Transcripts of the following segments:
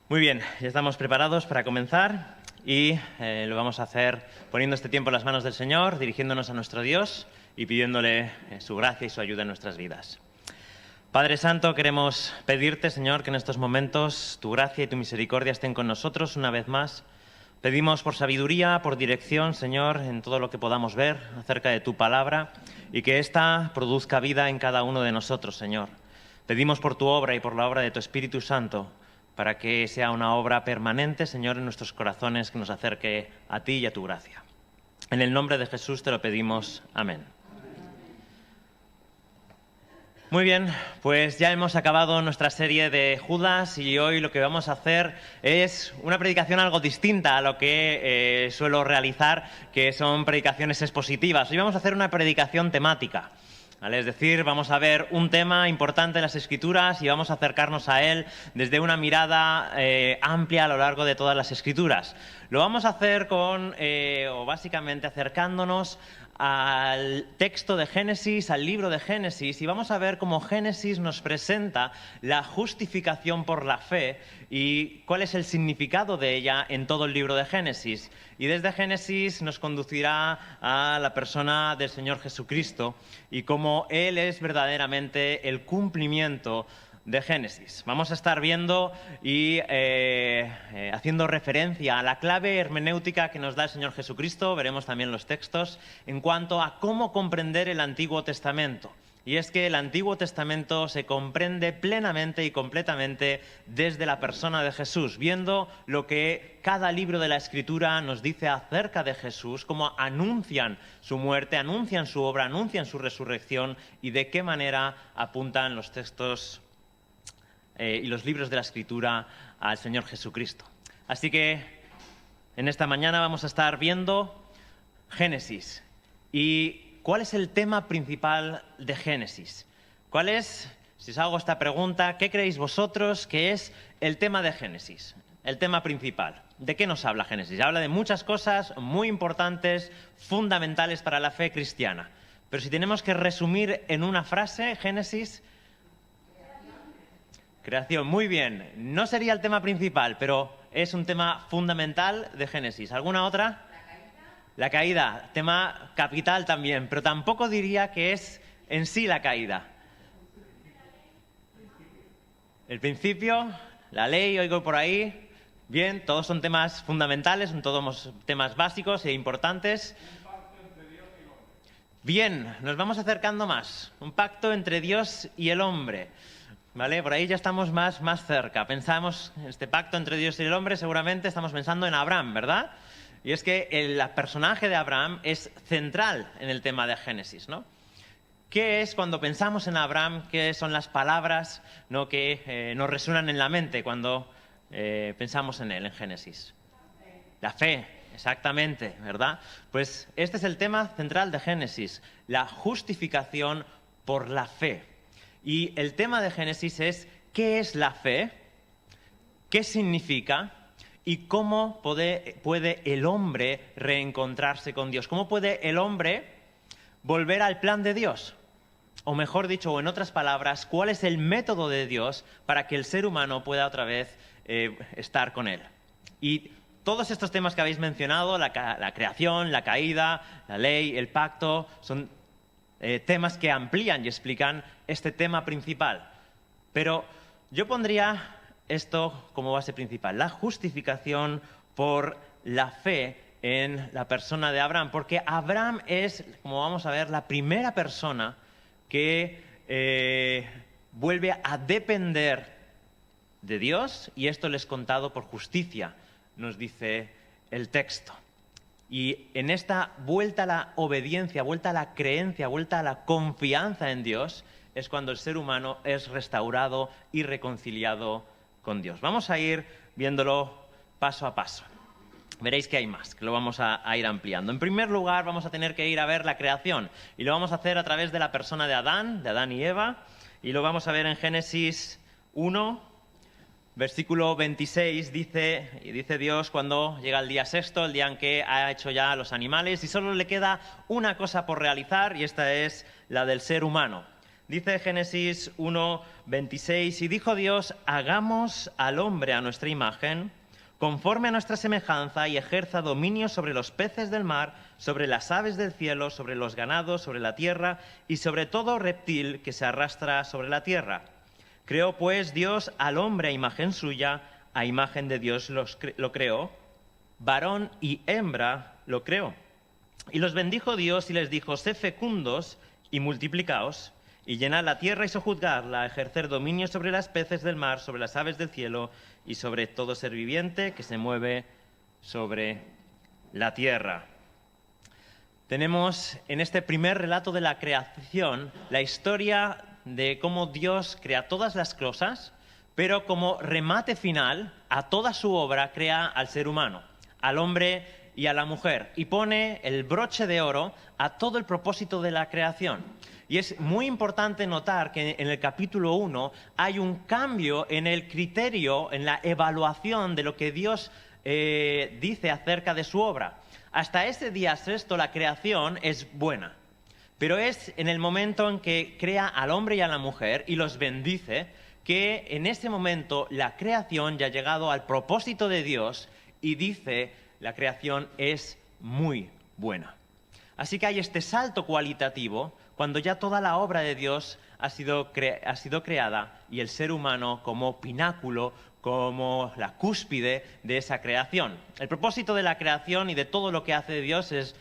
Muy bien, ya estamos preparados para comenzar y lo vamos a hacer poniendo este tiempo en las manos del Señor, dirigiéndonos a nuestro Dios y pidiéndole su gracia y su ayuda en nuestras vidas. Padre Santo, queremos pedirte, Señor, que en estos momentos tu gracia y tu misericordia estén con nosotros una vez más. Pedimos por sabiduría, por dirección, Señor, en todo lo que podamos ver acerca de tu palabra y que ésta produzca vida en cada uno de nosotros, Señor. Pedimos por tu obra y por la obra de tu Espíritu Santo para que sea una obra permanente, Señor, en nuestros corazones que nos acerque a ti y a tu gracia. En el nombre de Jesús te lo pedimos. Amén. Muy bien, pues ya hemos acabado nuestra serie de Judas y hoy lo que vamos a hacer es una predicación algo distinta a lo que suelo realizar, que son predicaciones expositivas. Hoy vamos a hacer una predicación temática, ¿vale? Es decir, vamos a ver un tema importante en las Escrituras y vamos a acercarnos a él desde una mirada amplia a lo largo de todas las Escrituras. Lo vamos a hacer básicamente acercándonos al texto de Génesis, al libro de Génesis, y vamos a ver cómo Génesis nos presenta la justificación por la fe y cuál es el significado de ella en todo el libro de Génesis. Y desde Génesis nos conducirá a la persona del Señor Jesucristo y cómo Él es verdaderamente el cumplimiento de Génesis. Vamos a estar viendo y haciendo referencia a la clave hermenéutica que nos da el Señor Jesucristo. Veremos también los textos en cuanto a cómo comprender el Antiguo Testamento. Y es que el Antiguo Testamento se comprende plenamente y completamente desde la persona de Jesús, viendo lo que cada libro de la Escritura nos dice acerca de Jesús, cómo anuncian su muerte, anuncian su obra, anuncian su resurrección y de qué manera apuntan los textos y los libros de la Escritura al Señor Jesucristo. Así que en esta mañana vamos a estar viendo Génesis. ¿Y cuál es el tema principal de Génesis? ¿Cuál es, si os hago esta pregunta, qué creéis vosotros que es el tema de Génesis? El tema principal. ¿De qué nos habla Génesis? Habla de muchas cosas muy importantes, fundamentales para la fe cristiana. Pero si tenemos que resumir en una frase, Génesis... Creación, muy bien. No sería el tema principal, pero es un tema fundamental de Génesis. ¿Alguna otra? La caída, tema capital también, pero tampoco diría que es en sí la caída. El principio, la ley, oigo por ahí. Bien, todos son temas fundamentales, son todos temas básicos e importantes. Bien, nos vamos acercando más. Un pacto entre Dios y el hombre. ¿Vale? Por ahí ya estamos más cerca. Pensamos, este pacto entre Dios y el hombre, seguramente estamos pensando en Abraham, ¿verdad? Y es que el personaje de Abraham es central en el tema de Génesis, ¿no? ¿Qué es cuando pensamos en Abraham? ¿Qué son las palabras, ¿no?, que nos resuenan en la mente cuando pensamos en él, en Génesis? La fe, exactamente, ¿verdad? Pues este es el tema central de Génesis, la justificación por la fe. Y el tema de Génesis es ¿qué es la fe? ¿Qué significa? ¿Y cómo puede el hombre reencontrarse con Dios? ¿Cómo puede el hombre volver al plan de Dios? O mejor dicho, o en otras palabras, ¿cuál es el método de Dios para que el ser humano pueda otra vez estar con Él? Y todos estos temas que habéis mencionado, la creación, la caída, la ley, el pacto, son temas que amplían y explican este tema principal. Pero yo pondría esto como base principal, la justificación por la fe en la persona de Abraham, porque Abraham es, como vamos a ver, la primera persona que vuelve a depender de Dios, y esto les es contado por justicia, nos dice el texto. Y en esta vuelta a la obediencia, vuelta a la creencia, vuelta a la confianza en Dios, es cuando el ser humano es restaurado y reconciliado con Dios. Vamos a ir viéndolo paso a paso. Veréis que hay más, que lo vamos a ir ampliando. En primer lugar, vamos a tener que ir a ver la creación. Y lo vamos a hacer a través de la persona de Adán y Eva. Y lo vamos a ver en Génesis 1, versículo 26, dice Dios cuando llega el día sexto, el día en que ha hecho ya los animales, y solo le queda una cosa por realizar, y esta es la del ser humano. Dice Génesis 1:26, y dijo Dios, hagamos al hombre a nuestra imagen, conforme a nuestra semejanza, y ejerza dominio sobre los peces del mar, sobre las aves del cielo, sobre los ganados, sobre la tierra, y sobre todo reptil que se arrastra sobre la tierra. Creó pues Dios al hombre a imagen suya, a imagen de Dios lo creó, varón y hembra lo creó. Y los bendijo Dios y les dijo, sed fecundos y multiplicaos, y llenad la tierra y sojuzgadla, ejercer dominio sobre las peces del mar, sobre las aves del cielo y sobre todo ser viviente que se mueve sobre la tierra. Tenemos en este primer relato de la creación la historia de cómo Dios crea todas las cosas, pero como remate final a toda su obra crea al ser humano, al hombre y a la mujer, y pone el broche de oro a todo el propósito de la creación. Y es muy importante notar que en el capítulo 1 hay un cambio en el criterio, en la evaluación de lo que Dios dice acerca de su obra. Hasta ese día sexto la creación es buena, pero es en el momento en que crea al hombre y a la mujer y los bendice, que en ese momento la creación ya ha llegado al propósito de Dios y dice la creación es muy buena. Así que hay este salto cualitativo cuando ya toda la obra de Dios ha sido creada y el ser humano como pináculo, como la cúspide de esa creación. El propósito de la creación y de todo lo que hace Dios es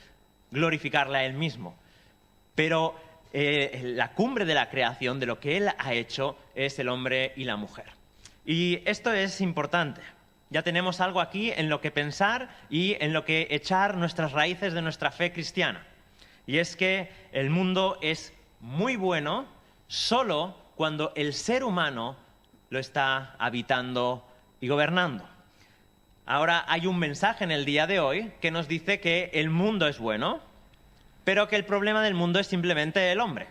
glorificarle a Él mismo. Pero la cumbre de la creación, de lo que Él ha hecho, es el hombre y la mujer. Y esto es importante. Ya tenemos algo aquí en lo que pensar y en lo que echar nuestras raíces de nuestra fe cristiana. Y es que el mundo es muy bueno solo cuando el ser humano lo está habitando y gobernando. Ahora hay un mensaje en el día de hoy que nos dice que el mundo es bueno, pero que el problema del mundo es simplemente el hombre.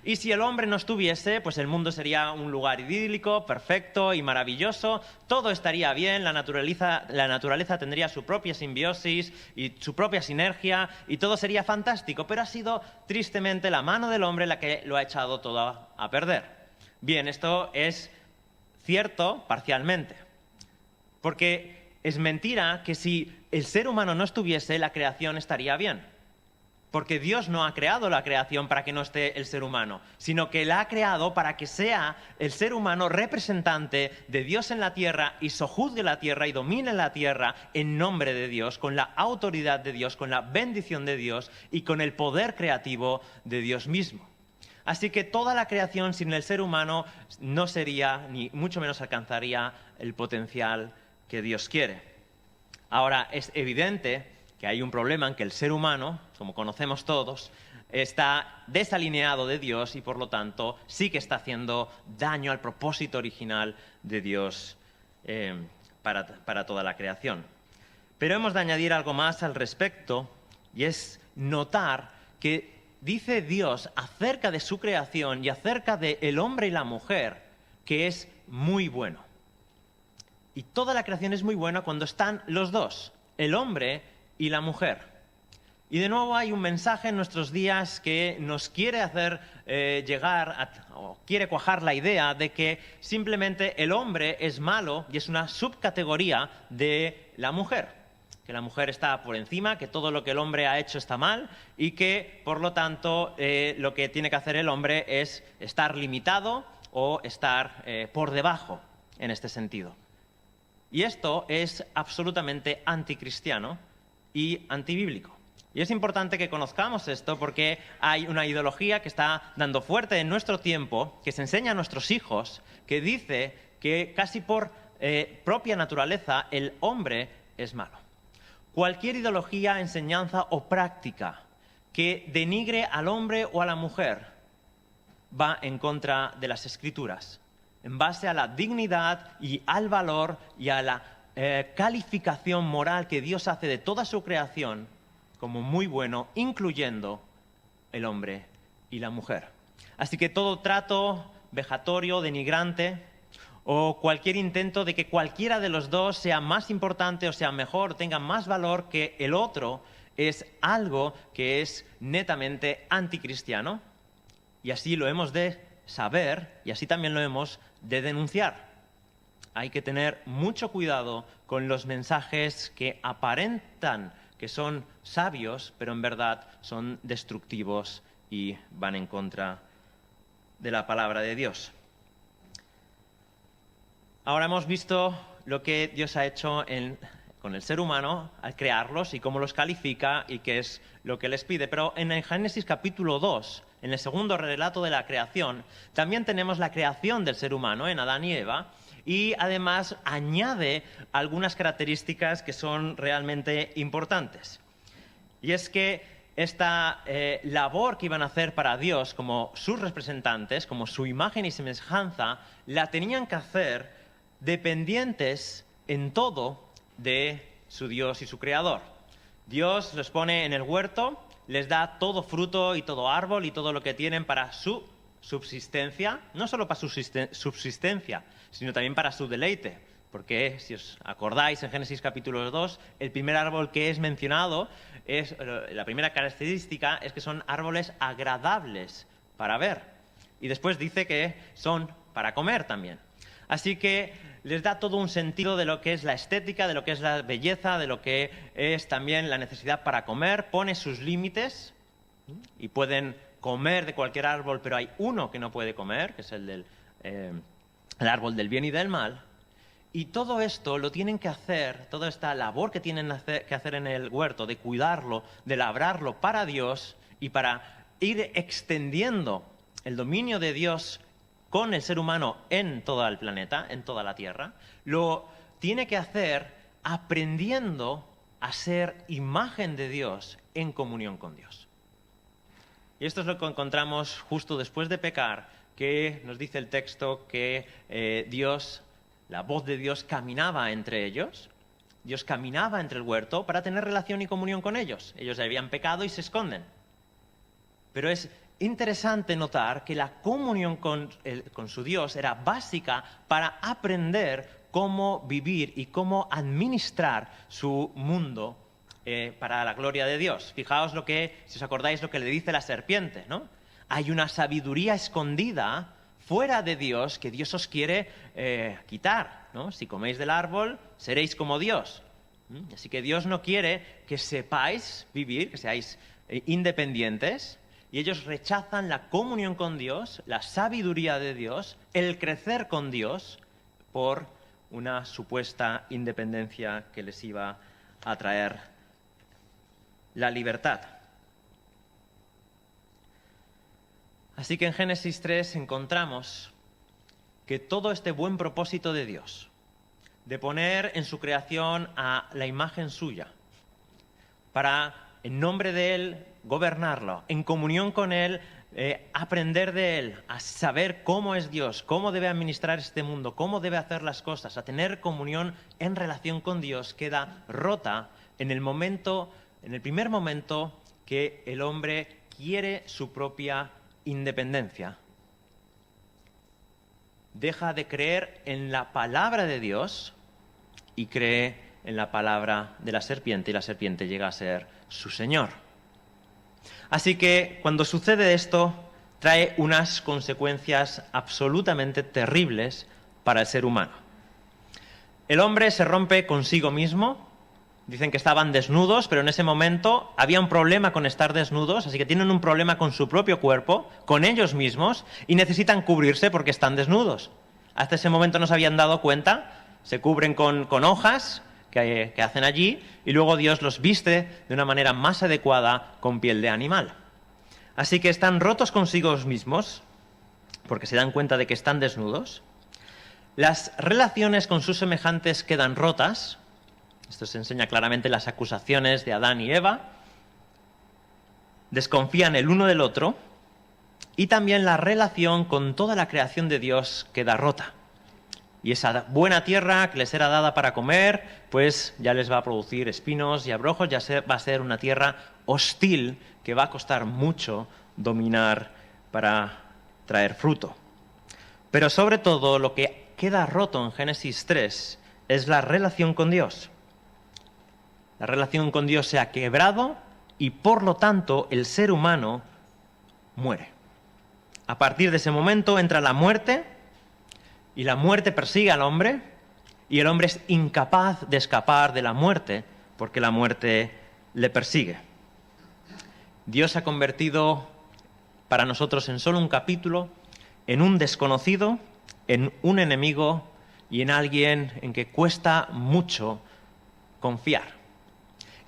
Y si el hombre no estuviese, pues el mundo sería un lugar idílico, perfecto y maravilloso, todo estaría bien, la naturaleza tendría su propia simbiosis y su propia sinergia y todo sería fantástico, pero ha sido tristemente la mano del hombre la que lo ha echado todo a perder. Bien, esto es cierto parcialmente, porque es mentira que si el ser humano no estuviese, la creación estaría bien. Porque Dios no ha creado la creación para que no esté el ser humano, sino que la ha creado para que sea el ser humano representante de Dios en la tierra y sojuzgue la tierra y domine la tierra en nombre de Dios, con la autoridad de Dios, con la bendición de Dios y con el poder creativo de Dios mismo. Así que toda la creación sin el ser humano no sería, ni mucho menos alcanzaría el potencial que Dios quiere. Ahora, es evidente que hay un problema en que el ser humano, como conocemos todos, está desalineado de Dios y por lo tanto sí que está haciendo daño al propósito original de Dios para toda la creación. Pero hemos de añadir algo más al respecto y es notar que dice Dios acerca de su creación y acerca del hombre y la mujer que es muy bueno. Y toda la creación es muy buena cuando están los dos, el hombre y la mujer. Y de nuevo hay un mensaje en nuestros días que nos quiere hacer o quiere cuajar la idea de que simplemente el hombre es malo y es una subcategoría de la mujer. Que la mujer está por encima, que todo lo que el hombre ha hecho está mal y que, por lo tanto, lo que tiene que hacer el hombre es estar limitado o estar por debajo en este sentido. Y esto es absolutamente anticristiano y antibíblico. Y es importante que conozcamos esto porque hay una ideología que está dando fuerte en nuestro tiempo, que se enseña a nuestros hijos, que dice que casi por propia naturaleza el hombre es malo. Cualquier ideología, enseñanza o práctica que denigre al hombre o a la mujer va en contra de las Escrituras, en base a la dignidad y al valor y a la calificación moral que Dios hace de toda su creación como muy bueno, incluyendo el hombre y la mujer. Así que todo trato vejatorio, denigrante, o cualquier intento de que cualquiera de los dos sea más importante o sea mejor, tenga más valor que el otro, es algo que es netamente anticristiano y así lo hemos de saber y así también lo hemos de denunciar. Hay que tener mucho cuidado con los mensajes que aparentan que son sabios, pero en verdad son destructivos y van en contra de la palabra de Dios. Ahora hemos visto lo que Dios ha hecho con el ser humano al crearlos y cómo los califica y qué es lo que les pide. Pero en el Génesis capítulo 2, en el segundo relato de la creación, también tenemos la creación del ser humano en Adán y Eva, y además añade algunas características que son realmente importantes. Y es que esta labor que iban a hacer para Dios como sus representantes, como su imagen y semejanza, la tenían que hacer dependientes en todo de su Dios y su Creador. Dios los pone en el huerto, les da todo fruto y todo árbol y todo lo que tienen para su subsistencia, no solo para su subsistencia, sino también para su deleite. Porque, si os acordáis, en Génesis capítulo 2, el primer árbol que es mencionado, la primera característica es que son árboles agradables para ver. Y después dice que son para comer también. Así que les da todo un sentido de lo que es la estética, de lo que es la belleza, de lo que es también la necesidad para comer. Pone sus límites y pueden comer de cualquier árbol, pero hay uno que no puede comer, que es el árbol del bien y del mal. Y todo esto lo tienen que hacer, toda esta labor que tienen que hacer en el huerto, de cuidarlo, de labrarlo para Dios y para ir extendiendo el dominio de Dios con el ser humano en todo el planeta, en toda la Tierra, lo tiene que hacer aprendiendo a ser imagen de Dios en comunión con Dios. Y esto es lo que encontramos justo después de pecar, que nos dice el texto que la voz de Dios caminaba entre ellos. Dios caminaba entre el huerto para tener relación y comunión con ellos. Ellos habían pecado y se esconden. Pero es interesante notar que la comunión con su Dios era básica para aprender cómo vivir y cómo administrar su mundo para la gloria de Dios. Fijaos si os acordáis, lo que le dice la serpiente, ¿no? Hay una sabiduría escondida fuera de Dios que Dios os quiere quitar, ¿no? Si coméis del árbol, seréis como Dios. Así que Dios no quiere que sepáis vivir, que seáis independientes. Y ellos rechazan la comunión con Dios, la sabiduría de Dios, el crecer con Dios por una supuesta independencia que les iba a traer la libertad. Así que en Génesis 3 encontramos que todo este buen propósito de Dios, de poner en su creación a la imagen suya, para, en nombre de Él, gobernarlo, en comunión con Él, aprender de Él, a saber cómo es Dios, cómo debe administrar este mundo, cómo debe hacer las cosas, a tener comunión en relación con Dios, queda rota en el primer momento que el hombre quiere su propia independencia. Deja de creer en la palabra de Dios y cree en la palabra de la serpiente, y la serpiente llega a ser su señor. Así que cuando sucede esto, trae unas consecuencias absolutamente terribles para el ser humano. El hombre se rompe consigo mismo. Dicen que estaban desnudos, pero en ese momento había un problema con estar desnudos, así que tienen un problema con su propio cuerpo, con ellos mismos, y necesitan cubrirse porque están desnudos. Hasta ese momento no se habían dado cuenta, se cubren con hojas que hacen allí, y luego Dios los viste de una manera más adecuada con piel de animal. Así que están rotos consigo mismos, porque se dan cuenta de que están desnudos. Las relaciones con sus semejantes quedan rotas. Esto se enseña claramente en las acusaciones de Adán y Eva. Desconfían el uno del otro. Y también la relación con toda la creación de Dios queda rota. Y esa buena tierra que les era dada para comer, pues ya les va a producir espinos y abrojos, va a ser una tierra hostil que va a costar mucho dominar para traer fruto. Pero sobre todo lo que queda roto en Génesis 3 es la relación con Dios. La relación con Dios se ha quebrado y por lo tanto el ser humano muere. A partir de ese momento entra la muerte y la muerte persigue al hombre y el hombre es incapaz de escapar de la muerte porque la muerte le persigue. Dios se ha convertido para nosotros en solo un capítulo, en un desconocido, en un enemigo y en alguien en que cuesta mucho confiar.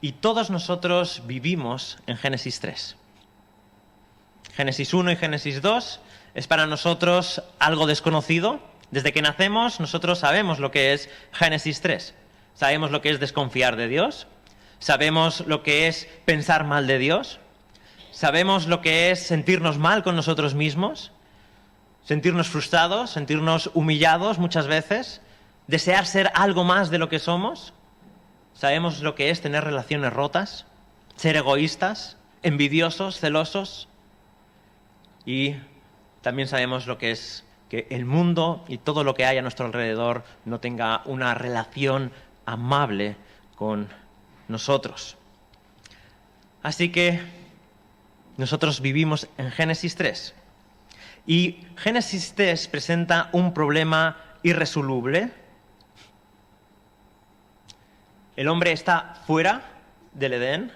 Y todos nosotros vivimos en Génesis 3. Génesis 1 y Génesis 2 es para nosotros algo desconocido. Desde que nacemos nosotros sabemos lo que es Génesis 3. Sabemos lo que es desconfiar de Dios. Sabemos lo que es pensar mal de Dios. Sabemos lo que es sentirnos mal con nosotros mismos. Sentirnos frustrados, sentirnos humillados muchas veces. Desear ser algo más de lo que somos. Sabemos lo que es tener relaciones rotas. Ser egoístas, envidiosos, celosos. Y también sabemos lo que es que el mundo y todo lo que hay a nuestro alrededor no tenga una relación amable con nosotros. Así que nosotros vivimos en Génesis 3. Y Génesis 3 presenta un problema irresoluble. El hombre está fuera del Edén,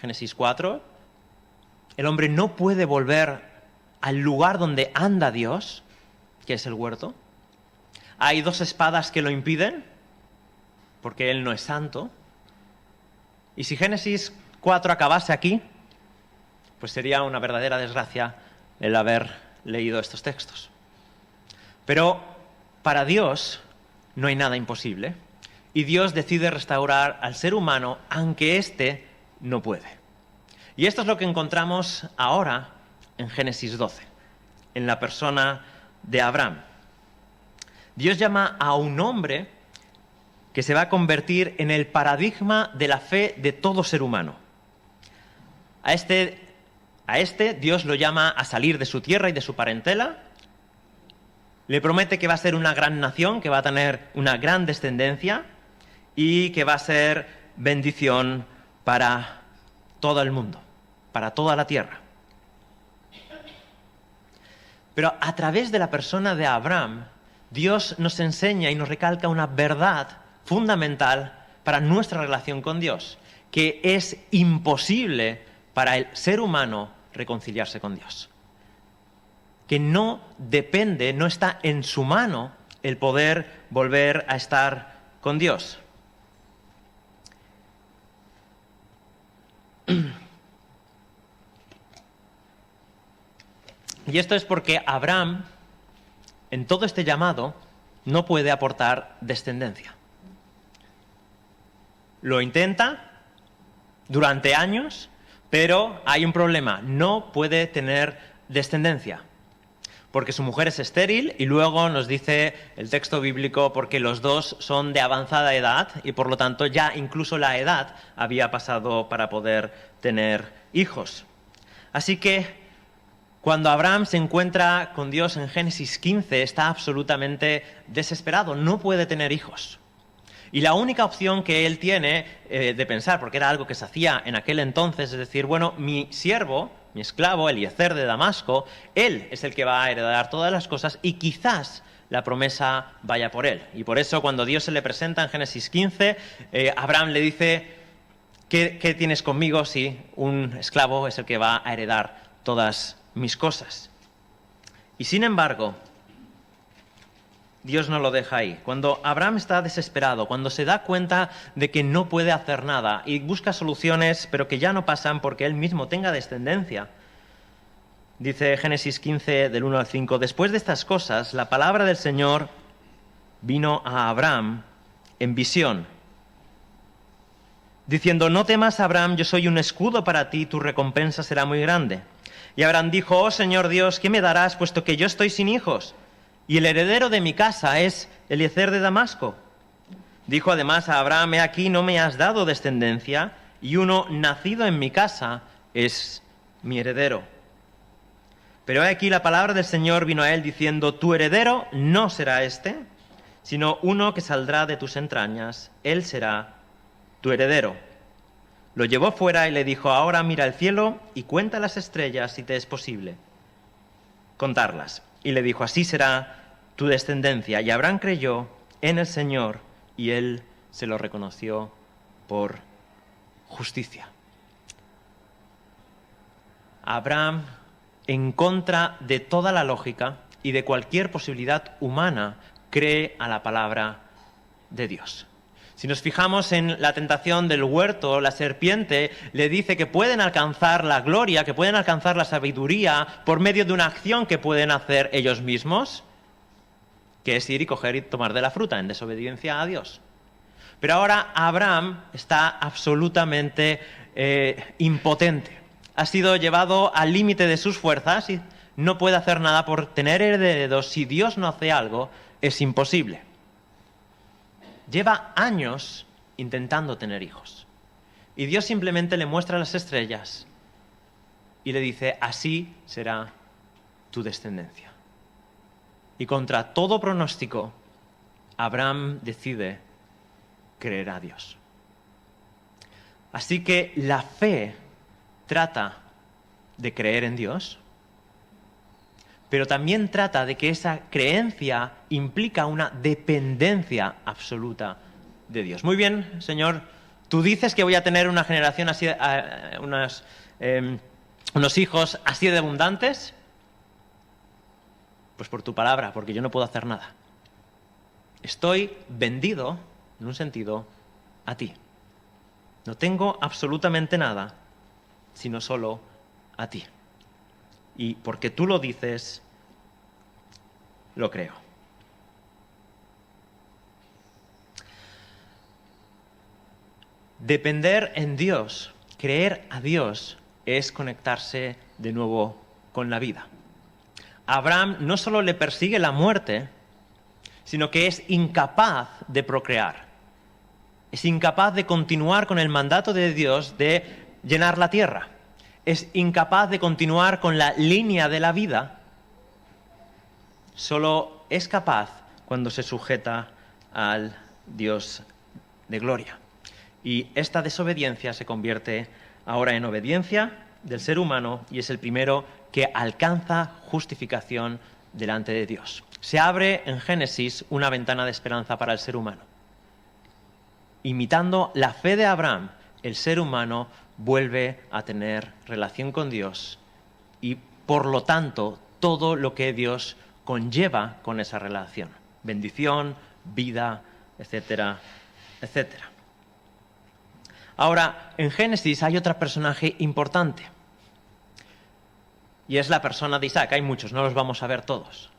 Génesis 4. El hombre no puede volver al lugar donde anda Dios, que es el huerto. Hay 2 espadas que lo impiden, porque Él no es santo. Y si Génesis 4 acabase aquí, pues sería una verdadera desgracia el haber leído estos textos. Pero para Dios no hay nada imposible, y Dios decide restaurar al ser humano, aunque éste no puede. Y esto es lo que encontramos ahora en Génesis 12, en la persona de Abraham. Dios llama a un hombre que se va a convertir en el paradigma de la fe de todo ser humano. A este Dios lo llama a salir de su tierra y de su parentela. Le promete que va a ser una gran nación, que va a tener una gran descendencia y que va a ser bendición para todo el mundo, para toda la tierra. Pero a través de la persona de Abraham, Dios nos enseña y nos recalca una verdad fundamental para nuestra relación con Dios, que es imposible para el ser humano reconciliarse con Dios. Que no depende, no está en su mano el poder volver a estar con Dios. Y esto es porque Abraham, en todo este llamado, no puede aportar descendencia. Lo intenta durante años, pero hay un problema, no puede tener descendencia. Porque su mujer es estéril y luego nos dice el texto bíblico porque los dos son de avanzada edad y por lo tanto ya incluso la edad había pasado para poder tener hijos. Así que cuando Abraham se encuentra con Dios en Génesis 15 está absolutamente desesperado, no puede tener hijos. Y la única opción que él tiene de pensar, porque era algo que se hacía en aquel entonces, es decir, bueno, mi siervo, mi esclavo, Eliezer de Damasco, él es el que va a heredar todas las cosas y quizás la promesa vaya por él. Y por eso cuando Dios se le presenta en Génesis 15, Abraham le dice, ¿qué tienes conmigo si un esclavo es el que va a heredar todas mis cosas? Y sin embargo, Dios no lo deja ahí. Cuando Abraham está desesperado, cuando se da cuenta de que no puede hacer nada y busca soluciones, pero que ya no pasan porque él mismo tenga descendencia, dice Génesis 15, del 1 al 5, después de estas cosas, la palabra del Señor vino a Abraham en visión, diciendo, no temas, Abraham, yo soy un escudo para ti, tu recompensa será muy grande. Y Abraham dijo, oh Señor Dios, ¿qué me darás, puesto que yo estoy sin hijos? Y el heredero de mi casa es Eliezer de Damasco. Dijo además a Abraham, he aquí no me has dado descendencia, y uno nacido en mi casa es mi heredero. Pero he aquí la palabra del Señor vino a él diciendo, tu heredero no será este, sino uno que saldrá de tus entrañas, él será tu heredero. Lo llevó fuera y le dijo, ahora mira el cielo y cuenta las estrellas si te es posible. contarlas. Y le dijo, así será tu descendencia. Y Abraham creyó en el Señor y él se lo reconoció por justicia. Abraham, en contra de toda la lógica y de cualquier posibilidad humana, cree a la palabra de Dios. Si nos fijamos en la tentación del huerto, la serpiente le dice que pueden alcanzar la gloria, que pueden alcanzar la sabiduría por medio de una acción que pueden hacer ellos mismos, que es ir y coger y tomar de la fruta en desobediencia a Dios. Pero ahora Abraham está absolutamente impotente. Ha sido llevado al límite de sus fuerzas y no puede hacer nada por tener herederos. Si Dios no hace algo, es imposible. Lleva años intentando tener hijos. Y Dios simplemente le muestra las estrellas y le dice, así será tu descendencia. Y contra todo pronóstico, Abraham decide creer a Dios. Así que la fe trata de creer en Dios, pero también trata de que esa creencia implica una dependencia absoluta de Dios. Muy bien, Señor, tú dices que voy a tener una generación así, unos hijos así de abundantes. Pues por tu palabra, porque yo no puedo hacer nada. Estoy vendido, en un sentido, a ti. No tengo absolutamente nada, sino solo a ti. Y porque tú lo dices, lo creo. Depender en Dios, creer a Dios, es conectarse de nuevo con la vida. A Abraham no solo le persigue la muerte, sino que es incapaz de procrear. Es incapaz de continuar con el mandato de Dios de llenar la tierra. Es incapaz de continuar con la línea de la vida. Solo es capaz cuando se sujeta al Dios de gloria. Y esta desobediencia se convierte ahora en obediencia del ser humano y es el primero que alcanza justificación delante de Dios. Se abre en Génesis una ventana de esperanza para el ser humano. Imitando la fe de Abraham, el ser humano vuelve a tener relación con Dios y, por lo tanto, todo lo que Dios conlleva con esa relación. Bendición, vida, etcétera, etcétera. Ahora, en Génesis hay otro personaje importante. Y es la persona de Isaac. Hay muchos, no los vamos a ver todos.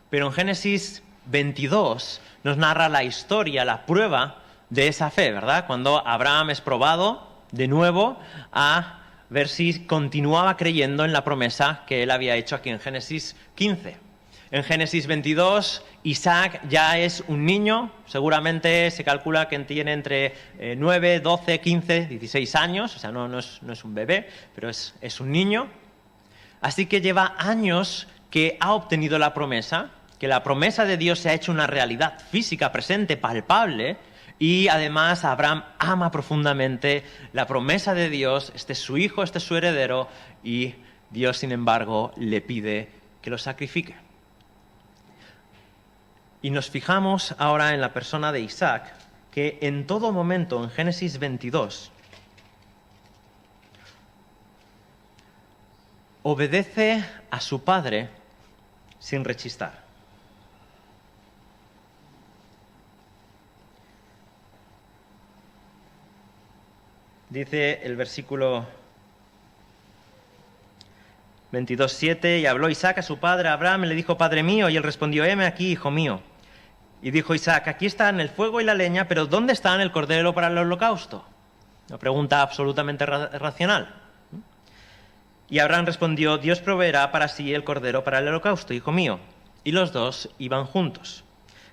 Pero en Génesis 22 nos narra la historia, la prueba de esa fe, ¿verdad? Cuando Abraham es probado de nuevo a ver si continuaba creyendo en la promesa que él había hecho aquí en Génesis 15. En Génesis 22, Isaac ya es un niño, seguramente se calcula que tiene entre 9, 12, 15, 16 años, o sea, no es un bebé, pero es un niño. Así que lleva años que ha obtenido la promesa, que la promesa de Dios se ha hecho una realidad física, presente, palpable, y además Abraham ama profundamente la promesa de Dios, este es su hijo, este es su heredero, y Dios, sin embargo, le pide que lo sacrifique. Y nos fijamos ahora en la persona de Isaac, que en todo momento, en Génesis 22, obedece a su padre sin rechistar. Dice el versículo 22:7, y habló Isaac a su padre Abraham, y le dijo, Padre mío, y él respondió, heme aquí, hijo mío. Y dijo Isaac, aquí están el fuego y la leña, pero ¿dónde están el cordero para el holocausto? Una pregunta absolutamente racional. Y Abraham respondió, Dios proveerá para sí el cordero para el holocausto, hijo mío. Y los dos iban juntos.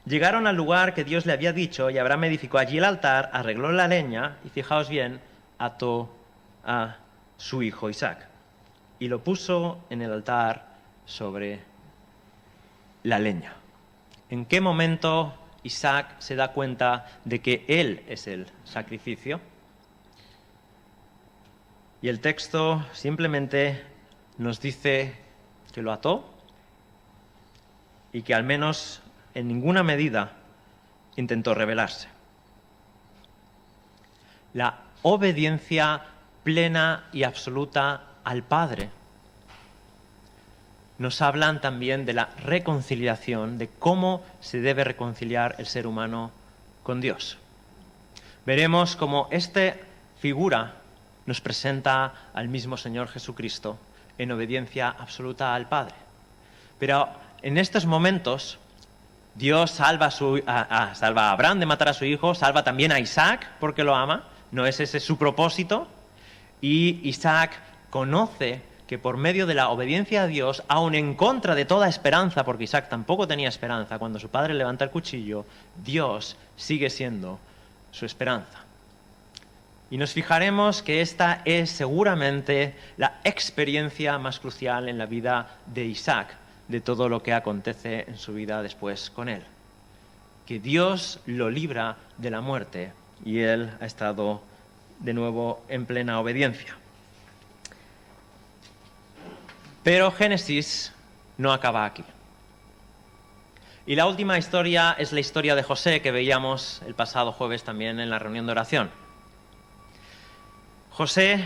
Llegaron al lugar que Dios le había dicho, y Abraham edificó allí el altar, arregló la leña, y fijaos bien, ató a su hijo Isaac. Y lo puso en el altar sobre la leña. ¿En qué momento Isaac se da cuenta de que él es el sacrificio? Y el texto simplemente nos dice que lo ató y que al menos en ninguna medida intentó rebelarse. La obediencia plena y absoluta al Padre nos hablan también de la reconciliación, de cómo se debe reconciliar el ser humano con Dios. Veremos cómo esta figura nos presenta al mismo Señor Jesucristo en obediencia absoluta al Padre. Pero en estos momentos Dios salva a Abraham de matar a su hijo, salva también a Isaac porque lo ama, no es ese su propósito, y Isaac conoce que por medio de la obediencia a Dios, aun en contra de toda esperanza, porque Isaac tampoco tenía esperanza, cuando su padre levanta el cuchillo, Dios sigue siendo su esperanza. Y nos fijaremos que esta es seguramente la experiencia más crucial en la vida de Isaac, de todo lo que acontece en su vida después con él. Que Dios lo libra de la muerte y él ha estado de nuevo en plena obediencia. Pero Génesis no acaba aquí. Y la última historia es la historia de José, que veíamos el pasado jueves también en la reunión de oración. José,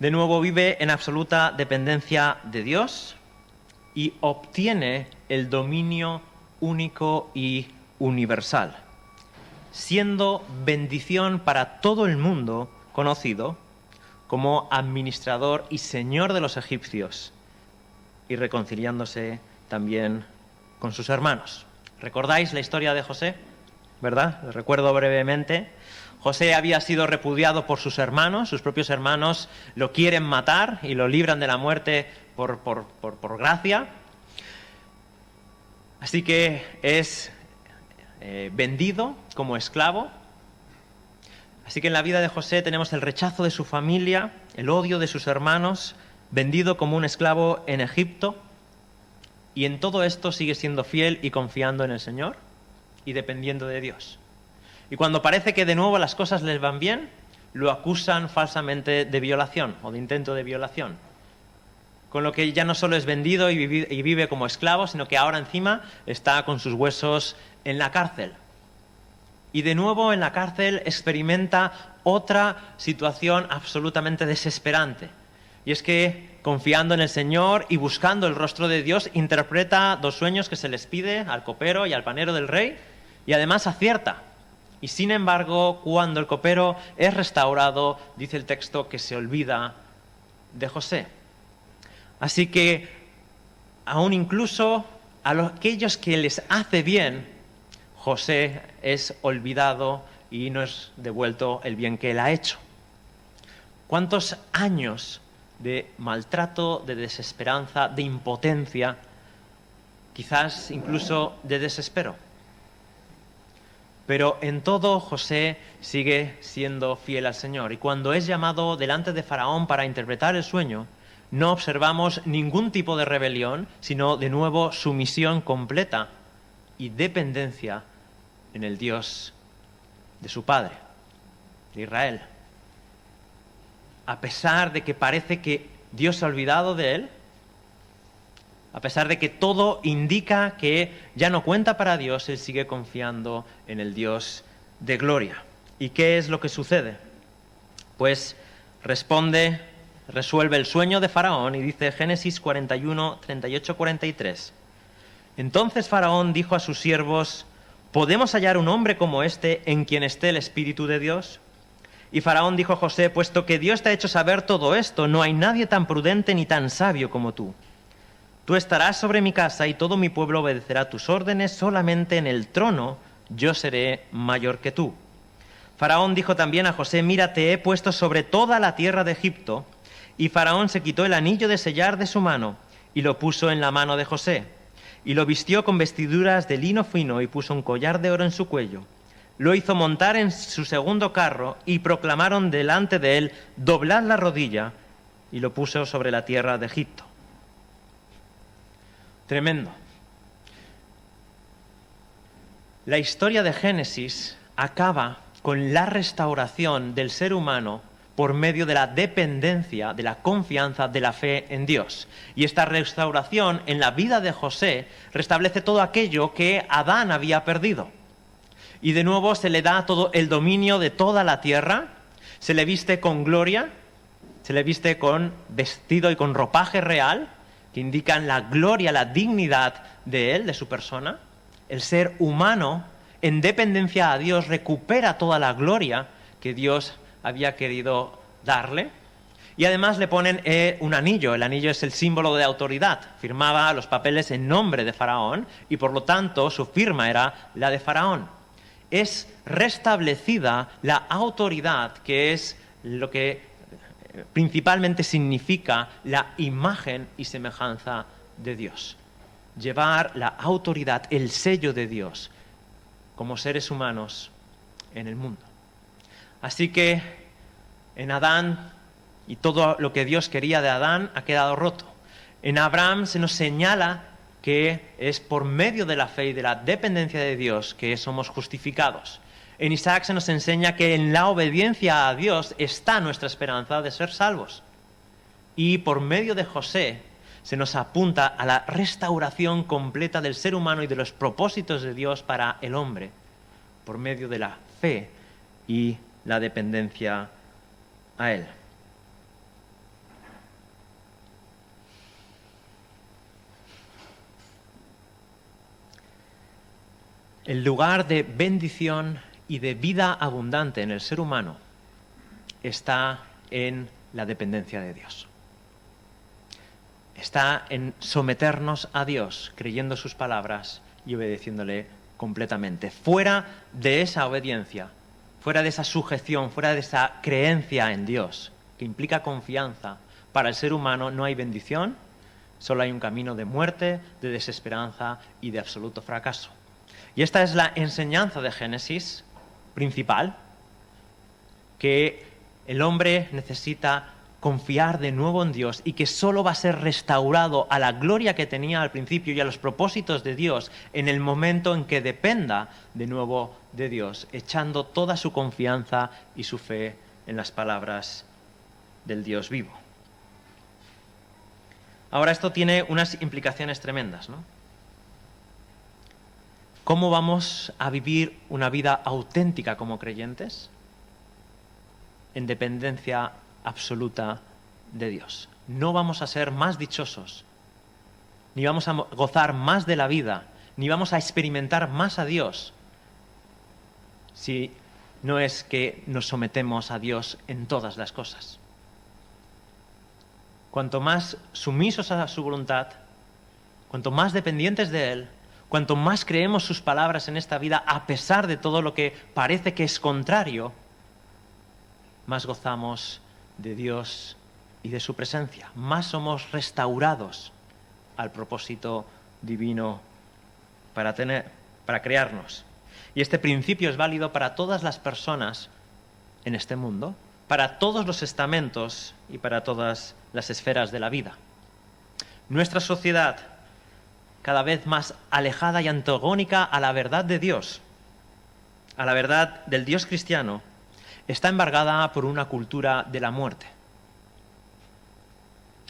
de nuevo, vive en absoluta dependencia de Dios y obtiene el dominio único y universal, siendo bendición para todo el mundo conocido como administrador y señor de los egipcios, y reconciliándose también con sus hermanos. ¿Recordáis la historia de José? ¿Verdad? Lo recuerdo brevemente. José había sido repudiado por sus hermanos, sus propios hermanos lo quieren matar y lo libran de la muerte por gracia. Así que es vendido como esclavo. Así que en la vida de José tenemos el rechazo de su familia, el odio de sus hermanos, vendido como un esclavo en Egipto, y en todo esto sigue siendo fiel y confiando en el Señor y dependiendo de Dios. Y cuando parece que de nuevo las cosas les van bien, lo acusan falsamente de violación o de intento de violación. Con lo que ya no solo es vendido y vive como esclavo, sino que ahora encima está con sus huesos en la cárcel. Y de nuevo en la cárcel experimenta otra situación absolutamente desesperante. Y es que, confiando en el Señor y buscando el rostro de Dios, interpreta 2 sueños que se les pide al copero y al panero del rey, y además acierta. Y sin embargo, cuando el copero es restaurado, dice el texto que se olvida de José. Así que, aún incluso a aquellos que les hace bien, José es olvidado y no es devuelto el bien que él ha hecho. ¿Cuántos años de maltrato, de desesperanza, de impotencia, quizás incluso de desespero? Pero en todo José sigue siendo fiel al Señor. Y cuando es llamado delante de Faraón para interpretar el sueño, no observamos ningún tipo de rebelión, sino de nuevo sumisión completa y dependencia en el Dios de su padre, de Israel. A pesar de que parece que Dios se ha olvidado de él, a pesar de que todo indica que ya no cuenta para Dios, él sigue confiando en el Dios de gloria. ¿Y qué es lo que sucede? Pues resuelve el sueño de Faraón y dice Génesis 41, 38, 43. Entonces Faraón dijo a sus siervos: ¿podemos hallar un hombre como este en quien esté el Espíritu de Dios? Y Faraón dijo a José: puesto que Dios te ha hecho saber todo esto, no hay nadie tan prudente ni tan sabio como tú. Tú estarás sobre mi casa y todo mi pueblo obedecerá tus órdenes, solamente en el trono yo seré mayor que tú. Faraón dijo también a José: mira, te he puesto sobre toda la tierra de Egipto. Y Faraón se quitó el anillo de sellar de su mano y lo puso en la mano de José. Y lo vistió con vestiduras de lino fino y puso un collar de oro en su cuello. Lo hizo montar en su segundo carro y proclamaron delante de él: doblad la rodilla, y lo puso sobre la tierra de Egipto. Tremendo. La historia de Génesis acaba con la restauración del ser humano por medio de la dependencia, de la confianza, de la fe en Dios. Y esta restauración en la vida de José restablece todo aquello que Adán había perdido. Y de nuevo se le da todo el dominio de toda la tierra, se le viste con gloria, se le viste con vestido y con ropaje real, que indican la gloria, la dignidad de él, de su persona. El ser humano, en dependencia a Dios, recupera toda la gloria que Dios había querido darle. Y además le ponen un anillo. El anillo es el símbolo de autoridad. Firmaba los papeles en nombre de Faraón y por lo tanto su firma era la de Faraón. Es restablecida la autoridad, que es lo que principalmente significa la imagen y semejanza de Dios. Llevar la autoridad, el sello de Dios, como seres humanos en el mundo. Así que en Adán, y todo lo que Dios quería de Adán ha quedado roto. En Abraham se nos señala que es por medio de la fe y de la dependencia de Dios que somos justificados. En Isaac se nos enseña que en la obediencia a Dios está nuestra esperanza de ser salvos. Y por medio de José se nos apunta a la restauración completa del ser humano y de los propósitos de Dios para el hombre, por medio de la fe y la dependencia a Él. El lugar de bendición y de vida abundante en el ser humano está en la dependencia de Dios. Está en someternos a Dios, creyendo sus palabras y obedeciéndole completamente. Fuera de esa obediencia, fuera de esa sujeción, fuera de esa creencia en Dios, que implica confianza, para el ser humano no hay bendición, solo hay un camino de muerte, de desesperanza y de absoluto fracaso. Y esta es la enseñanza de Génesis principal, que el hombre necesita confiar de nuevo en Dios y que solo va a ser restaurado a la gloria que tenía al principio y a los propósitos de Dios en el momento en que dependa de nuevo de Dios, echando toda su confianza y su fe en las palabras del Dios vivo. Ahora esto tiene unas implicaciones tremendas, ¿no? ¿Cómo vamos a vivir una vida auténtica como creyentes? En dependencia absoluta de Dios. No vamos a ser más dichosos, ni vamos a gozar más de la vida, ni vamos a experimentar más a Dios, si no es que nos sometemos a Dios en todas las cosas. Cuanto más sumisos a su voluntad, cuanto más dependientes de Él, cuanto más creemos sus palabras en esta vida, a pesar de todo lo que parece que es contrario, más gozamos de Dios y de su presencia, más somos restaurados al propósito divino para crearnos. Y este principio es válido para todas las personas en este mundo, para todos los estamentos y para todas las esferas de la vida. Nuestra sociedad, cada vez más alejada y antagónica a la verdad de Dios, a la verdad del Dios cristiano, está embargada por una cultura de la muerte.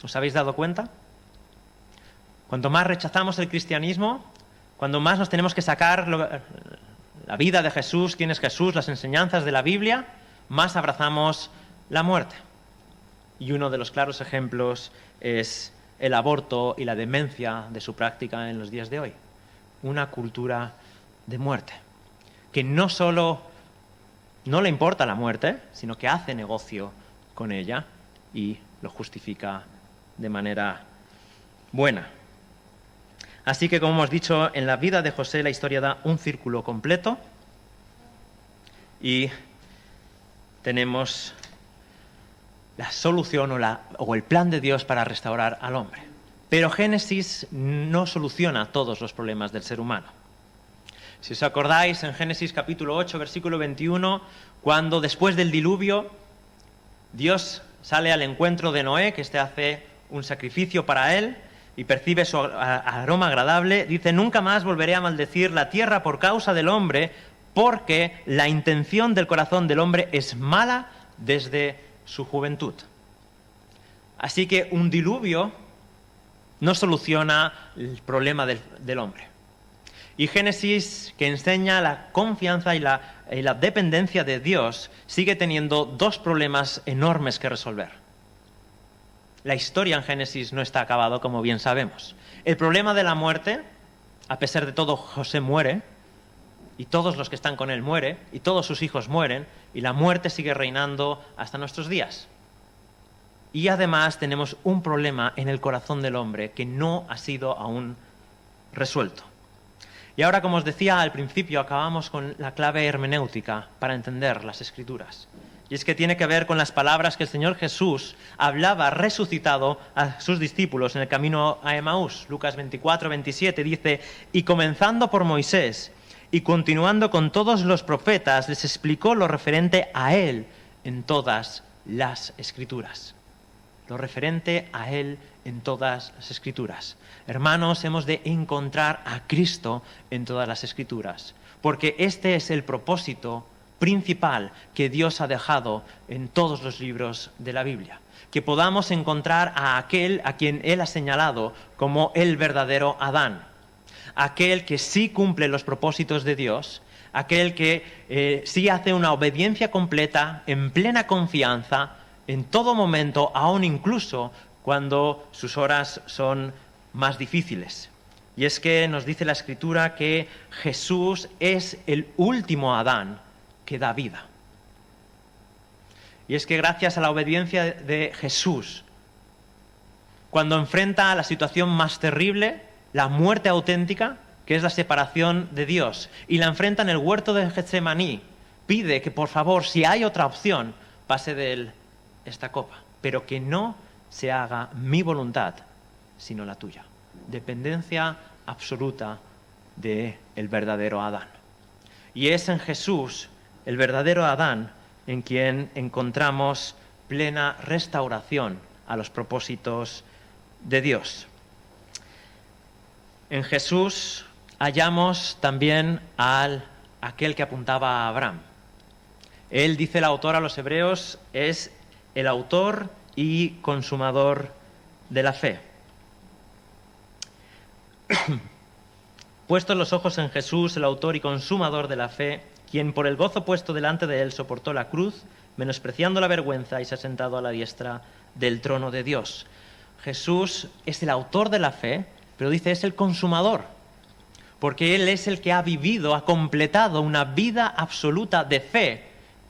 ¿Os habéis dado cuenta? Cuanto más rechazamos el cristianismo, cuanto más nos tenemos que sacar la vida de Jesús, quién es Jesús, las enseñanzas de la Biblia, más abrazamos la muerte. Y uno de los claros ejemplos es el aborto y la demencia de su práctica en los días de hoy. Una cultura de muerte, que no solo no le importa la muerte, sino que hace negocio con ella y lo justifica de manera buena. Así que, como hemos dicho, en la vida de José la historia da un círculo completo y tenemos la solución o el plan de Dios para restaurar al hombre. Pero Génesis no soluciona todos los problemas del ser humano. Si os acordáis, en Génesis capítulo 8, versículo 21, cuando después del diluvio Dios sale al encuentro de Noé, que hace un sacrificio para él y percibe su aroma agradable, dice: nunca más volveré a maldecir la tierra por causa del hombre, porque la intención del corazón del hombre es mala desde su juventud. Así que un diluvio no soluciona el problema del hombre. Y Génesis, que enseña la confianza y la dependencia de Dios, sigue teniendo dos problemas enormes que resolver. La historia en Génesis no está acabada, como bien sabemos. El problema de la muerte, a pesar de todo, José muere, y todos los que están con él mueren, y todos sus hijos mueren, y la muerte sigue reinando hasta nuestros días. Y además tenemos un problema en el corazón del hombre que no ha sido aún resuelto. Y ahora, como os decía al principio, acabamos con la clave hermenéutica para entender las Escrituras. Y es que tiene que ver con las palabras que el Señor Jesús hablaba resucitado a sus discípulos en el camino a Emaús. Lucas 24, 27 dice: y comenzando por Moisés y continuando con todos los profetas, les explicó lo referente a Él en todas las Escrituras. Lo referente a Él en todas las Escrituras. Hermanos, hemos de encontrar a Cristo en todas las Escrituras, porque este es el propósito principal que Dios ha dejado en todos los libros de la Biblia. Que podamos encontrar a aquel a quien Él ha señalado como el verdadero Adán. Aquel que sí cumple los propósitos de Dios, aquel que sí hace una obediencia completa, en plena confianza, en todo momento, aún incluso cuando sus horas son más difíciles. Y es que nos dice la Escritura que Jesús es el último Adán que da vida. Y es que gracias a la obediencia de Jesús, cuando enfrenta la situación más terrible, la muerte auténtica, que es la separación de Dios, y la enfrenta en el huerto de Getsemaní, pide que por favor, si hay otra opción, pase de él esta copa, pero que no se haga mi voluntad, sino la tuya. Dependencia absoluta del verdadero Adán. Y es en Jesús, el verdadero Adán, en quien encontramos plena restauración a los propósitos de Dios. En Jesús hallamos también a aquel que apuntaba a Abraham. Él, dice el autor a los Hebreos, es el autor y consumador de la fe. Puestos los ojos en Jesús, el autor y consumador de la fe, quien por el gozo puesto delante de él soportó la cruz, menospreciando la vergüenza, y se ha sentado a la diestra del trono de Dios. Jesús es el autor de la fe, pero dice es el consumador, porque Él es el que ha vivido, ha completado una vida absoluta de fe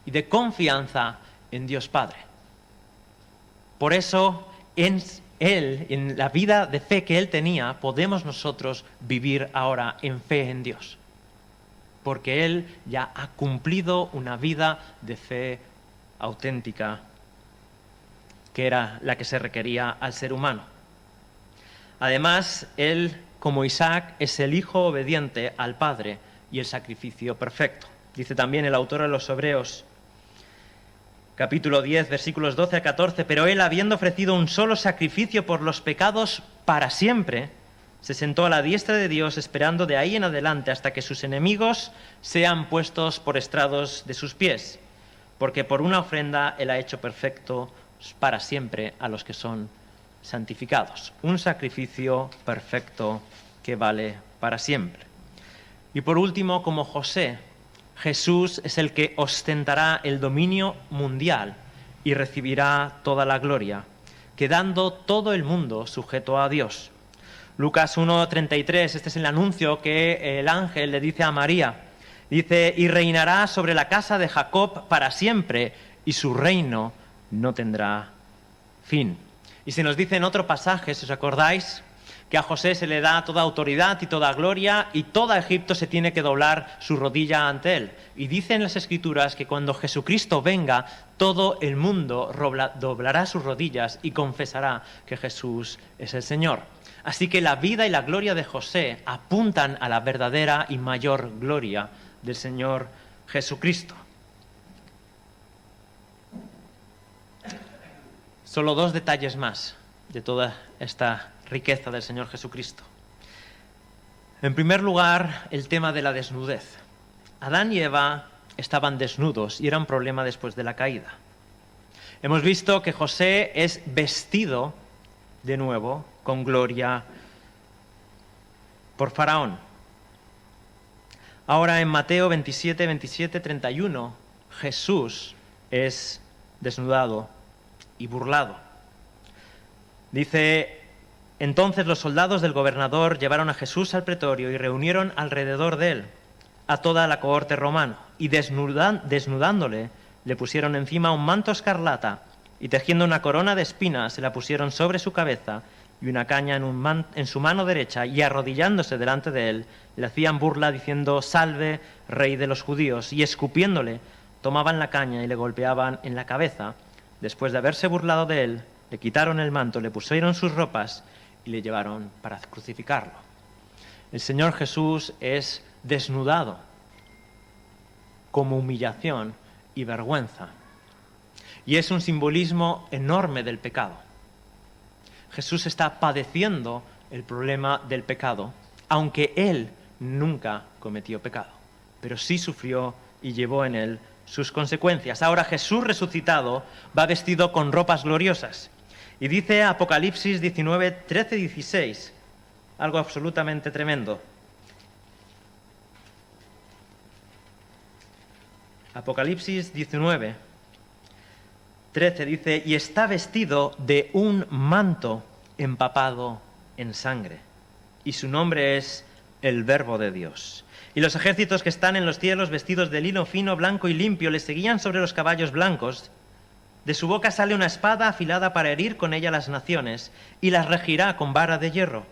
y de confianza en Dios Padre. Por eso, en Él, en la vida de fe que Él tenía, podemos nosotros vivir ahora en fe en Dios. Porque Él ya ha cumplido una vida de fe auténtica, que era la que se requería al ser humano. Además, Él, como Isaac, es el hijo obediente al Padre y el sacrificio perfecto. Dice también el autor de los Hebreos, capítulo 10, versículos 12 a 14, pero Él, habiendo ofrecido un solo sacrificio por los pecados para siempre, se sentó a la diestra de Dios, esperando de ahí en adelante hasta que sus enemigos sean puestos por estrados de sus pies, porque por una ofrenda Él ha hecho perfecto para siempre a los que son santificados. Un sacrificio perfecto que vale para siempre. Y por último, como José, Jesús es el que ostentará el dominio mundial y recibirá toda la gloria, quedando todo el mundo sujeto a Dios. Lucas 1:33, este es el anuncio que el ángel le dice a María. Dice, y reinará sobre la casa de Jacob para siempre, y su reino no tendrá fin. Y se nos dice en otro pasaje, si os acordáis, que a José se le da toda autoridad y toda gloria, y todo Egipto se tiene que doblar su rodilla ante él. Y dicen las Escrituras que cuando Jesucristo venga, todo el mundo doblará sus rodillas y confesará que Jesús es el Señor. Así que la vida y la gloria de José apuntan a la verdadera y mayor gloria del Señor Jesucristo. Solo dos detalles más de toda esta riqueza del Señor Jesucristo. En primer lugar, el tema de la desnudez. Adán y Eva estaban desnudos y era un problema después de la caída. Hemos visto que José es vestido de nuevo con gloria por Faraón. Ahora en Mateo 27, 27, 31, Jesús es desnudado y burlado. Dice: entonces los soldados del gobernador llevaron a Jesús al pretorio y reunieron alrededor de él a toda la cohorte romana, y desnudándole le pusieron encima un manto escarlata, y tejiendo una corona de espinas se la pusieron sobre su cabeza y una caña en su mano derecha, y arrodillándose delante de él le hacían burla diciendo: salve, rey de los judíos, y escupiéndole tomaban la caña y le golpeaban en la cabeza. Después de haberse burlado de él, le quitaron el manto, le pusieron sus ropas y le llevaron para crucificarlo. El Señor Jesús es desnudado como humillación y vergüenza. Y es un simbolismo enorme del pecado. Jesús está padeciendo el problema del pecado, aunque Él nunca cometió pecado, pero sí sufrió y llevó en Él sus consecuencias. Ahora Jesús resucitado va vestido con ropas gloriosas. Y dice Apocalipsis 19, 13, 16, algo absolutamente tremendo. Apocalipsis 19, 13 dice: y está vestido de un manto empapado en sangre, y su nombre es el Verbo de Dios. Y los ejércitos que están en los cielos, vestidos de lino fino, blanco y limpio, le seguían sobre los caballos blancos. De su boca sale una espada afilada para herir con ella las naciones, y las regirá con vara de hierro.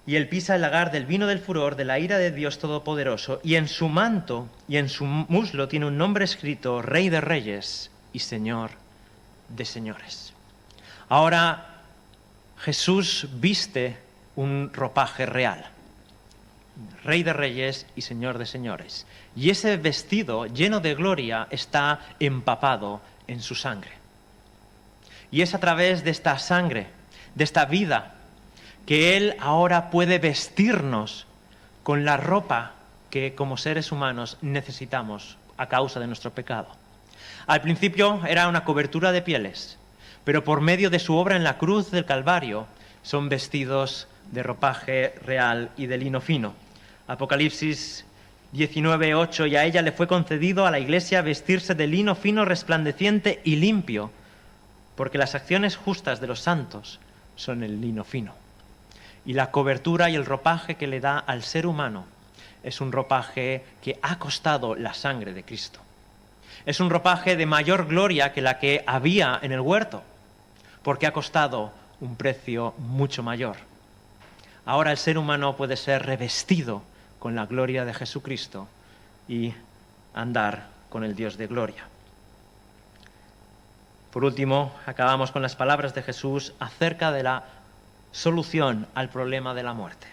Y él pisa el lagar del vino del furor, de la ira de Dios Todopoderoso, y en su manto y en su muslo tiene un nombre escrito: Rey de Reyes y Señor de Señores. Ahora Jesús viste un ropaje real: Rey de Reyes y Señor de Señores. Y ese vestido lleno de gloria está empapado en su sangre. Y es a través de esta sangre, de esta vida, que Él ahora puede vestirnos con la ropa que como seres humanos necesitamos a causa de nuestro pecado. Al principio era una cobertura de pieles, pero por medio de su obra en la cruz del Calvario son vestidos de ropaje real y de lino fino. Apocalipsis 19, 8, y a ella le fue concedido, a la iglesia, vestirse de lino fino, resplandeciente y limpio, porque las acciones justas de los santos son el lino fino. Y la cobertura y el ropaje que le da al ser humano es un ropaje que ha costado la sangre de Cristo. Es un ropaje de mayor gloria que la que había en el huerto, porque ha costado un precio mucho mayor. Ahora el ser humano puede ser revestido con la gloria de Jesucristo y andar con el Dios de gloria. Por último, acabamos con las palabras de Jesús acerca de la solución al problema de la muerte.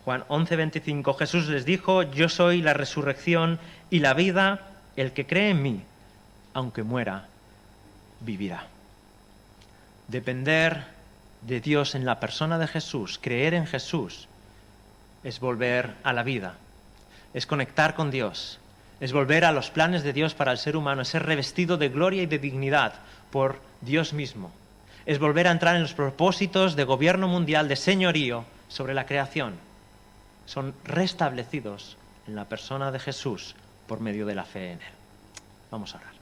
Juan 11, 25, Jesús les dijo: yo soy la resurrección y la vida, el que cree en mí, aunque muera, vivirá. Depender de Dios en la persona de Jesús, creer en Jesús, es volver a la vida, es conectar con Dios, es volver a los planes de Dios para el ser humano, es ser revestido de gloria y de dignidad por Dios mismo. Es volver a entrar en los propósitos de gobierno mundial, de señorío sobre la creación. Son restablecidos en la persona de Jesús por medio de la fe en Él. Vamos a orar.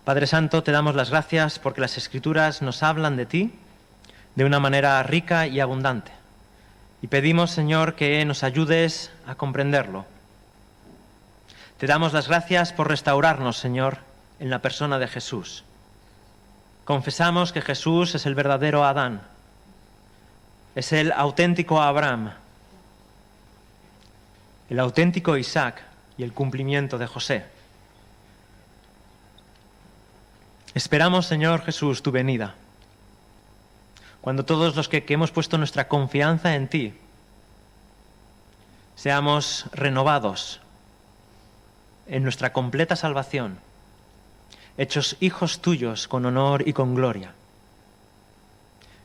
Padre Santo, te damos las gracias porque las Escrituras nos hablan de ti de una manera rica y abundante. Y pedimos, Señor, que nos ayudes a comprenderlo. Te damos las gracias por restaurarnos, Señor, en la persona de Jesús. Confesamos que Jesús es el verdadero Adán, es el auténtico Abraham, el auténtico Isaac y el cumplimiento de José. Esperamos, Señor Jesús, tu venida, cuando todos los que hemos puesto nuestra confianza en ti seamos renovados en nuestra completa salvación, hechos hijos tuyos con honor y con gloria,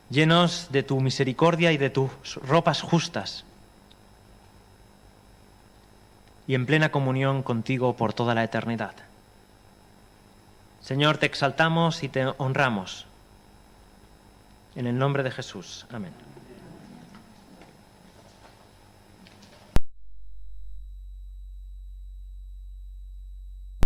llenos de tu misericordia y de tus ropas justas, y en plena comunión contigo por toda la eternidad. Señor, te exaltamos y te honramos. En el nombre de Jesús. Amén.